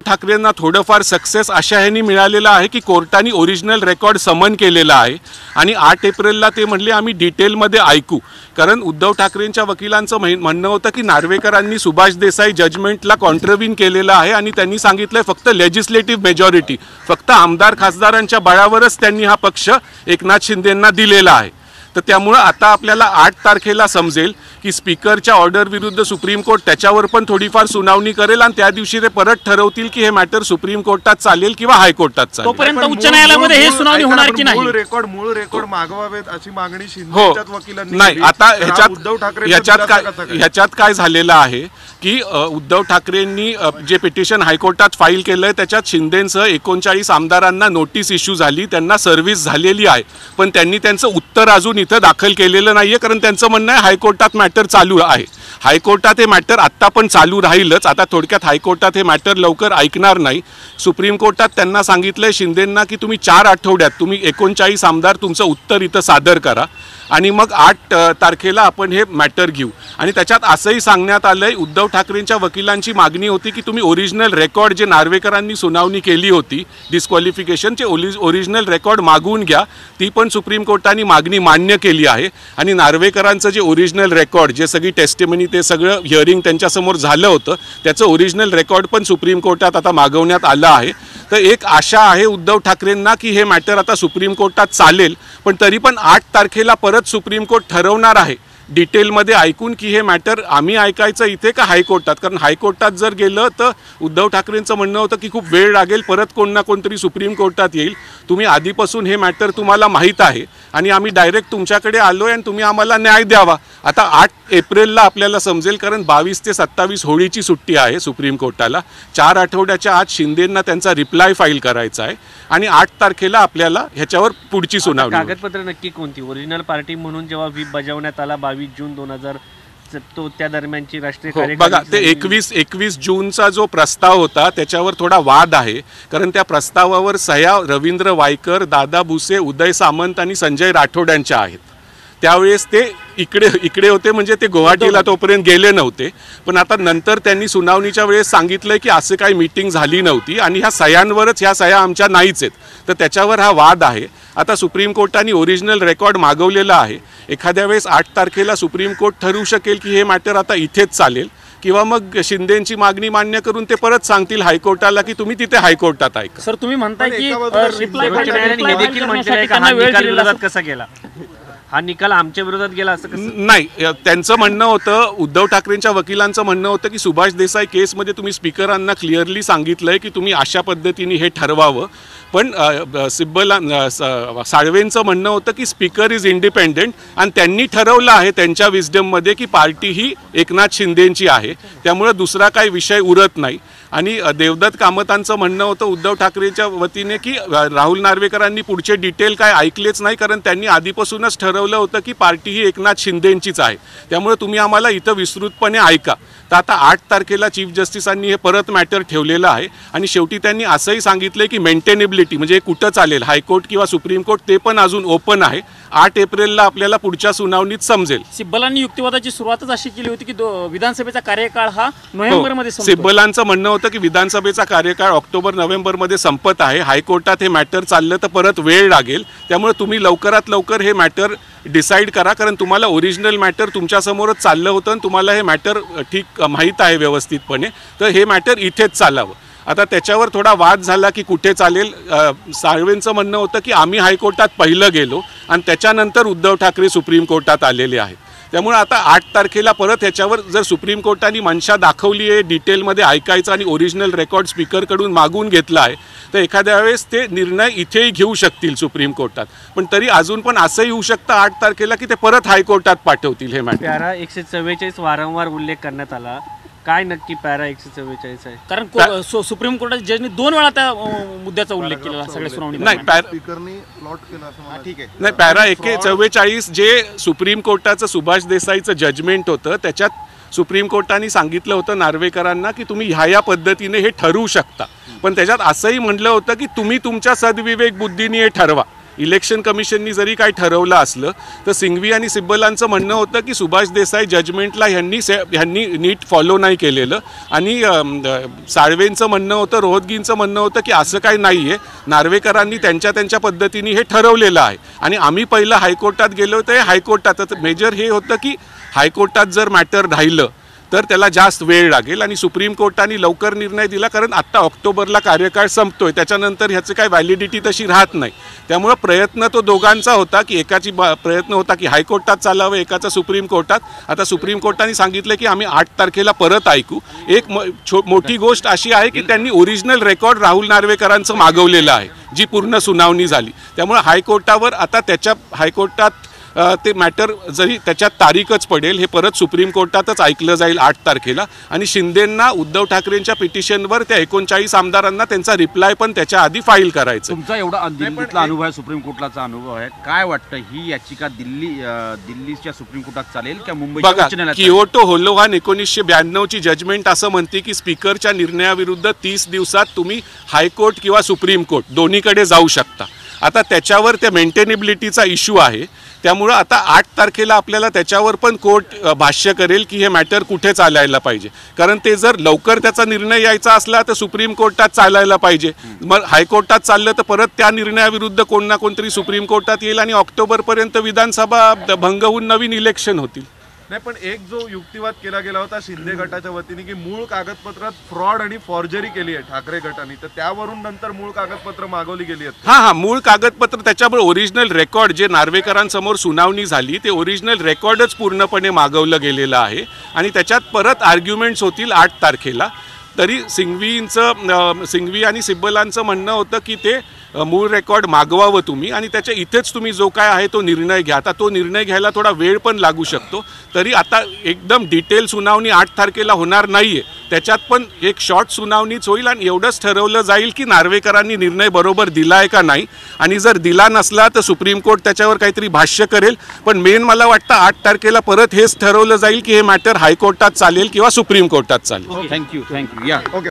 ठाकरेंना थोडंफार सक्सेस अशा ह्यानी मिळालेला आहे की कोर्टाने ओरिजिनल रेकॉर्ड समन केलेला आहे आणि 8 एप्रिलला ते म्हणले आम्ही डिटेलमध्ये ऐकू. कारण उद्धव ठाकरेंच्या वकिलांचं म्हणणं होतं की नार्वेकरांनी सुभाष देसाई जजमेंटला कॉन्ट्रव्हीन केलेलं आहे आणि त्यांनी सांगितलंय फक्त लेजिस्लेटिव्ह मेजॉरिटी, फक्त आमदार खासदारांच्या बळावरच त्यांनी हा पक्ष एकनाथ शिंदेंना दिलेला आहे. तर त्यामुळे आता आपल्याला 8 तारखेला समजेल की स्पीकरच्या ऑर्डर विरुद्ध सुप्रीम कोर्ट त्याच्यावर पण थोडीफार सुनावणी करेल आणि त्या दिवशी ते परत ठरवतील की हे मॅटर सुप्रीम कोर्टात चालेल किंवा हायकोर्टात चालेल. तोपर्यंत उच्च न्यायालयामध्ये हे सुनावणी होणार की नाही? मूळ रेकॉर्ड मागवावेत अशी मागणी शिंदेच्याच वकिलांनी नाही. आता उद्धव ठाकरे ह्याच्यात काय झालेलं आहे की उद्धव ठाकरेंनी जे पिटिशन हायकोर्टात फाईल केलंय त्याच्यात शिंदेसह 39 आमदारांना नोटीस इश्यू झाली, त्यांना सर्व्हिस झालेली आहे, पण त्यांनी त्यांचं उत्तर अजून इथं दाखल केलेलं नाहीये. कारण त्यांचं म्हणणं आहे हायकोर्टात मॅटर चालू आहे. हायकोर्टात हे मॅटर आत्ता पण चालू राहीलच. आता थोडक्यात हायकोर्टात हे मॅटर लवकर ऐकणार नाही. सुप्रीम कोर्टात त्यांना सांगितलंय शिंदेंना की तुम्ही 4 आठवड्यात तुम्ही 39 आमदार तुमचं उत्तर इथं सादर करा आणि मग 8 तारखेला आपण हे मॅटर घेऊ. आणि त्याच्यात असंही सांगण्यात आलंय, उद्धव ठाकरेंच्या वकिलांची मागणी होती की तुम्ही ओरिजिनल रेकॉर्ड जे नार्वेकरांनी सुनावणी केली होती डिस्क्वालिफिकेशनचे ओरिजिनल रेकॉर्ड मागवून घ्या. ती पण सुप्रीम कोर्टाने मागणी मान्य केली आहे आणि नार्वेकरांचं जे ओरिजिनल रेकॉर्ड जे सगळी टेस्टिमनी ते सगळं हिअरिंग त्यांच्यासमोर झालं होतं त्याचं ओरिजिनल रेकॉर्ड पण सुप्रीम कोर्टात आता मागवण्यात आलं आहे. तर एक आशा आहे उद्धव ठाकरेंना की हे मॅटर आता सुप्रीम कोर्टात चालेल, पण तरी पण 8 तारखेला परत सुप्रीम कोर्ट ठरवणार आहे डिटेलमध्ये ऐकून की हे मॅटर आम्ही ऐकायचं इथे का हायकोर्टात. कारण हायकोर्टात जर गेलं तर उद्धव ठाकरेंचं म्हणणं होतं की खूप वेळ लागेल, परत कोण ना कोणतरी सुप्रीम कोर्टात येईल. तुम्ही आधीपासून हे मॅटर तुम्हाला माहीत आहे आणि आम्ही डायरेक्ट तुमच्याकडे आलोय आणि तुम्ही आम्हाला न्याय द्यावा. आता 8 एप्रिलला आपल्याला समजेल, कारण 22 ते 27 होळीची सुट्टी आहे सुप्रीम कोर्टाला. 4 आठवड्याच्या आत शिंदेंना त्यांचा रिप्लाय फाईल करायचा आहे आणि 8 तारखेला आपल्याला ह्याच्यावर पुढची सुनावणी. कागदपत्र नक्की कोणती? ओरिजिनल पार्टी म्हणून जेव्हा व्हीप बजावण्यात आला 22 जून 2000 तो त्या दरम्यानची राष्ट्रीय बघा ते 21 जूनचा जो प्रस्ताव होता त्याच्यावर थोडा वाद आहे. कारण त्या प्रस्तावावर सह्या रवींद्र वायकर, दादा भुसे, उदय सामंत आणि संजय राठोड यांच्या आहेत. त्यावेळेस ते इकडे होते, म्हणजे ते गुवाहाटीला तोपर्यंत गेले नव्हते. पण आता नंतर त्यांनी सुनावणीच्या वेळेस सांगितलंय की असं काही मीटिंग झाली नव्हती आणि ह्या सह्यांवरच ह्या सह्या आमच्या नाहीच आहेत. तर त्याच्यावर हा वाद आहे. आता सुप्रीम कोर्टाने ओरिजिनल रेकॉर्ड मागवलेला आहे. एखाद्या वेळेस 8 तारखेला सुप्रीम कोर्ट ठरवू शकेल की हे मॅटर आता इथेच चालेल, किंवा मग शिंदेची मागणी मान्य करून ते परत सांगतील हायकोर्टाला की तुम्ही तिथे हायकोर्टात ऐका. सर तुम्ही म्हणताय की कसा गेला हा निकाल आमच्या विरोधात गेला असं कसं? नाही, त्यांचं म्हणणं होतं, उद्धव ठाकरेंच्या वकिलांचं म्हणणं होतं की सुभाष देसाई केसमध्ये तुम्ही स्पीकरांना क्लिअरली सांगितलंय की तुम्ही अशा पद्धतीने हे ठरवावं. पण साळवेंचं म्हणणं होतं की स्पीकर इज इंडिपेंडेंट आणि त्यांनी ठरवलं आहे त्यांच्या विस्डममध्ये की पार्टी ही एकनाथ शिंदेंची आहे, त्यामुळे दुसरा काही विषय उरत नाही. आणि देवदत्त कामतांचं म्हणणं होतं उद्धव ठाकरेच्या वतीने की राहुल नार्वेकरांनी पुढचे डिटेल काय ऐकलेच नाही, कारण त्यांनी आधीपासूनच ठरवलं होतं की पार्टी ही एकनाथ शिंदेंचीच आहे, त्यामुळे तुम्ही आम्हाला इथं विस्तृतपणे ऐका. तर आता 8 तारखेला चीफ जस्टिसांनी हे परत मॅटर ठेवलेलं आहे आणि शेवटी त्यांनी असंही सांगितलं की मेंटेनेबिलिटी म्हणजे कुठं चालेल, हायकोर्ट किंवा सुप्रीम कोर्ट, ते पण अजून ओपन आहे. 8 एप्रिलला आपल्याला पुढच्या सुनावणीत समजेल. सिब्बलांनी युक्तिवादाची सुरुवातच अशी केली होती की विधानसभेचा कार्यकाळ हा नोव्हेंबरमध्ये संपतो. सिब्बलांचं म्हणणं होतं की विधानसभेचा कार्यकाळ ऑक्टोबर-नोव्हेंबरमध्ये संपत आहे, हायकोर्टात हे मॅटर चाललं तर परत वेळ लागेल, त्यामुळे तुम्ही लवकरात लवकर हे मॅटर डिसाईड करा. कारण तुम्हाला ओरिजिनल मॅटर तुमच्यासमोरच चाललं होतं आणि तुम्हाला हे मॅटर ठीक माहीत आहे व्यवस्थितपणे, तर हे मॅटर इथेच चालावं. आता त्याच्यावर थोडा वाद झाला की कुठे चालेल. साळवेंचं म्हणणं होतं की आम्ही हायकोर्टात पहिलं गेलो आणि त्याच्यानंतर उद्धव ठाकरे सुप्रीम कोर्टात आलेले आहेत. त्यामुळे आता 8 तारखेला परत ह्याच्यावर जर सुप्रीम कोर्टाने मनशा दाखवली आहे डिटेलमध्ये ऐकायचं आणि ओरिजिनल रेकॉर्ड स्पीकरकडून मागून घेतला आहे, तर एखाद्या वेळेस ते निर्णय इथेही घेऊ शकतील सुप्रीम कोर्टात. पण तरी अजून पण असंही होऊ शकतं 8 तारखेला की ते परत हायकोर्टात पाठवतील हे मॅटर. पॅरा 144 वारंवार उल्लेख करण्यात आला, काय नक्की पॅरा 144 आहे? कारण सुप्रीम कोर्टाच्या जजने 2 वेळा त्या मुद्द्याचा उल्लेख केला सगळ्या सुनावणीत. नाही, पॅरा 144 जे सुप्रीम कोर्टाचं सुभाष देसाईचं जजमेंट होतं त्याच्यात सुप्रीम कोर्टाने सांगितलं होतं नार्वेकरांना की तुम्ही ह्या पद्धतीने हे ठरवू शकता, पण त्याच्यात असंही म्हटलं होतं की तुम्ही तुमच्या सद्विवेक बुद्धीने हे ठरवा. इलेक्शन कमिशननी जरी काही ठरवलं असलं तर सिंघवी आणि सिब्बलांचं म्हणणं होतं की सुभाष देसाई जजमेंटला ह्यांनी नीट फॉलो नाही केलेलं आणि साळवेंचं म्हणणं होतं, रोहतगींचं म्हणणं होतं की असं काही नाही आहे, नार्वेकरांनी त्यांच्या पद्धतीने हे ठरवलेलं आहे आणि आम्ही पहिलं हायकोर्टात गेलो तर हायकोर्टात मेजर हे होतं की हायकोर्टात जर मॅटर राहिलं तर त्याला जास्त वेळ लागेल आणि सुप्रीम कोर्टाने लवकर निर्णय दिला कारण आत्ता ऑक्टोबरला कार्यकाळ संपतोय, त्याच्यानंतर ह्याचं काय व्हॅलिडिटी तशी राहत नाही. त्यामुळं प्रयत्न तो दोघांचा होता की एकाची प्रयत्न होता की हायकोर्टात चालावं, एकाचा सुप्रीम कोर्टात. आता सुप्रीम कोर्टाने सांगितलं की आम्ही 8 तारखेला परत ऐकू. एक मोठी गोष्ट अशी आहे की त्यांनी ओरिजिनल रेकॉर्ड राहुल नार्वेकरांचं मागवलेलं आहे जी पूर्ण सुनावणी झाली. त्यामुळे हायकोर्टावर आता हायकोर्टात ते मॅटर जरी त्याच्यात तारीखच पडेल, हे परत सुप्रीम कोर्टातच ऐकलं जाईल 8 तारखेला आणि शिंदेंना उद्धव ठाकरेंच्या पिटिशनवर त्या 39 आमदारांना त्यांचा रिप्लाय पण त्याच्या आधी फाईल करायचं. तुमचा एवढा दिल्लीतला अनुभव आहे, सुप्रीम कोर्टाचा अनुभव आहे, काय वाटतं ही याचिका दिल्लीच्या सुप्रीम कोर्टात चालेल की मुंबई उच्च न्यायालयात? कियोटो होलोहान 1992 ची जजमेंट असं म्हणते की स्पीकरच्या निर्णयाविरुद्ध 30 दिवसात तुम्ही हायकोर्ट किंवा सुप्रीम कोर्ट दोन्हीकडे जाऊ शकता. आता त्याच्यावर त्या मेंटेनेबिलिटीचा इश्यू आहे, त्यामुळं आता 8 तारखेला आपल्याला त्याच्यावर पण कोर्ट भाष्य करेल की हे मॅटर कुठे चालायला पाहिजे. कारण ते जर लवकर त्याचा निर्णय यायचा असला तर सुप्रीम कोर्टात चालायला पाहिजे, मग हायकोर्टात चाललं तर परत त्या निर्णयाविरुद्ध कोण ना कोणतरी सुप्रीम कोर्टात येईल आणि ऑक्टोबरपर्यंत विधानसभा भंग होऊन नवीन इलेक्शन होतील. नाही, पण एक जो युक्तिवाद केला गेला होता शिंदे गटाच्या वतीने की मूळ कागदपत्रात फ्रॉड आणि फॉर्जरी केली आहे ठाकरे गटाने, तर त्यावरून नंतर मूळ कागदपत्र मागवली गेली आहेत. हा मूळ कागदपत्र त्याच्यामुळे ओरिजिनल रेकॉर्ड जे नार्वेकरांसमोर सुनावणी झाली ते ओरिजिनल रेकॉर्डच पूर्णपणे मागवलं गेलेलं आहे आणि त्याच्यात परत आर्ग्युमेंट्स होतील 8 तारखेला. तरी सिंघवी आणि सिब्बलांचं म्हणणं होतं की ते मूळ रेकॉर्ड मागवावं तुम्ही आणि त्याच्या इथेच तुम्ही जो काय आहे तो निर्णय घ्या. आता तो निर्णय घ्यायला थोडा वेळ पण लागू शकतो. तरी आता एकदम डिटेल सुनावणी 8 तारखेला होणार नाहीये, त्याच्यात पण एक शॉर्ट सुनावणीच होईल आणि एवढंच ठरवलं जाईल की नार्वेकरांनी निर्णय बरोबर दिला आहे का नाही आणि जर दिला नसला तर सुप्रीम कोर्ट त्याच्यावर काहीतरी भाष्य करेल. पण मेन मला वाटतं 8 तारखेला परत हेच ठरवलं जाईल की हे मॅटर हायकोर्टात चालेल किंवा सुप्रीम कोर्टात चालेल. थँक्यू या.